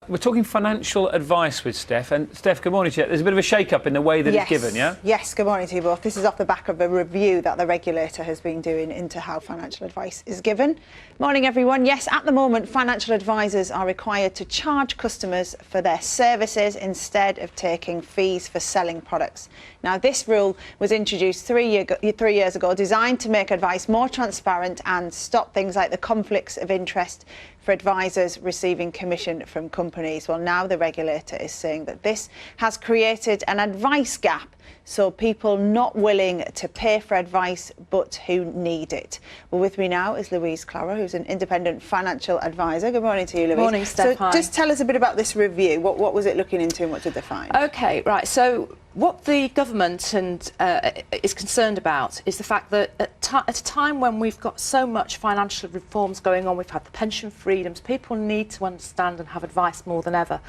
We're talking financial advice with Steph, and Steph, good morning to you. There's a bit of a shake-up in the way that it's given, yeah? Yes, good morning to you both. This is off the back of a review that the regulator has been doing into how financial advice is given. Morning, everyone. Yes, at the moment, financial advisors are required to charge customers for their services instead of taking fees for selling products. Now, this rule was introduced 3 years ago, designed to make advice more transparent and stop things like the conflicts of interest for advisors receiving commission from companies. Well, now the regulator is saying that this has created an advice gap, so people not willing to pay for advice but who need it. Well, with me now is Louise Claro, who's an independent financial advisor. Good morning to you, Louise. Morning, Steph. So just tell us a bit about this review. What was it looking into and what did they find? OK, right. So what the government is concerned about is the fact that at a time when we've got so much financial reforms going on, we've had the pension freedoms, people need to understand and have advice more than ever.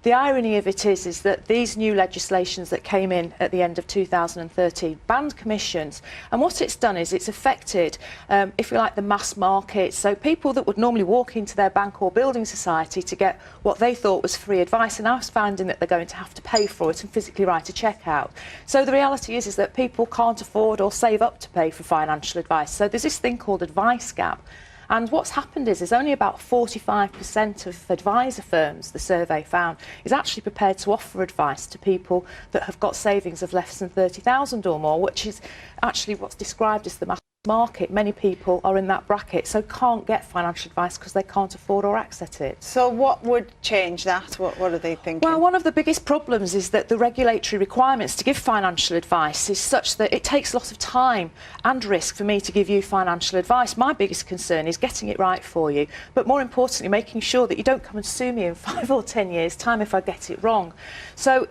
The irony of it is that these new legislations that came in at the end of 2013 banned commissions, and what it's done is it's affected, if you like, the mass market. So people that would normally walk into their bank or building society to get what they thought was free advice are now finding that they're going to have to pay for it and physically write a cheque out. So the reality is that people can't afford or save up to pay for financial advice. So there's this thing called advice gap. And what's happened is only about 45% of advisor firms, the survey found, is actually prepared to offer advice to people that have got savings of less than 30,000 or more, which is actually what's described as the mass market. Many people are in that bracket, so can't get financial advice because they can't afford or access it. So what would change that? What are they thinking? Well, one of the biggest problems is that the regulatory requirements to give financial advice is such that it takes lots of time and risk for me to give you financial advice. My biggest concern is getting it right for you, but more importantly, making sure that you don't come and sue me in 5 or 10 years' time if I get it wrong. So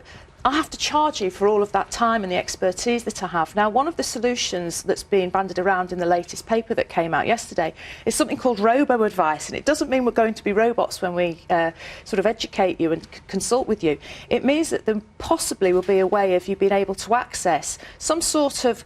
I have to charge you for all of that time and the expertise that I have. Now, one of the solutions that's being bandied around in the latest paper that came out yesterday is something called robo-advice, and it doesn't mean we're going to be robots when we sort of educate you and consult with you. It means that there possibly will be a way of you being able to access some sort of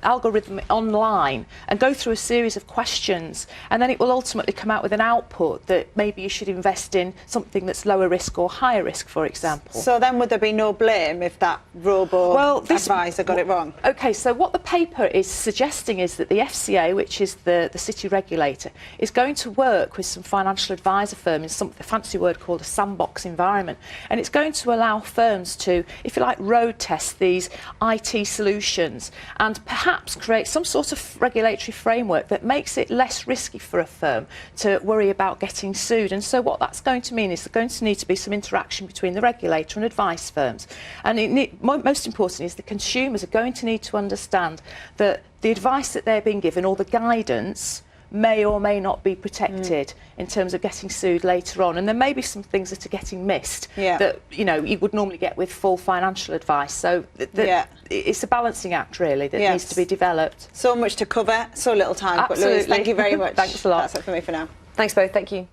algorithm online and go through a series of questions, and then it will ultimately come out with an output that maybe you should invest in something that's lower risk or higher risk, for example. So then would there be no blame if that advisor got it wrong? OK, so what the paper is suggesting is that the FCA, which is the city regulator, is going to work with some financial advisor firms in some fancy word called a sandbox environment, and it's going to allow firms to, if you like, road test these IT solutions and perhaps create some sort of regulatory framework that makes it less risky for a firm to worry about getting sued. And so what that's going to mean is there's going to need to be some interaction between the regulator and advice firms. And most importantly is the consumers are going to need to understand that the advice that they're being given or the guidance may or may not be protected in terms of getting sued later on. And there may be some things that are getting missed that you would normally get with full financial advice. So it's a balancing act really that needs to be developed. So much to cover, so little time. Absolutely. But Louise, thank you very much. Thanks a lot. That's it for me for now. Thanks both. Thank you.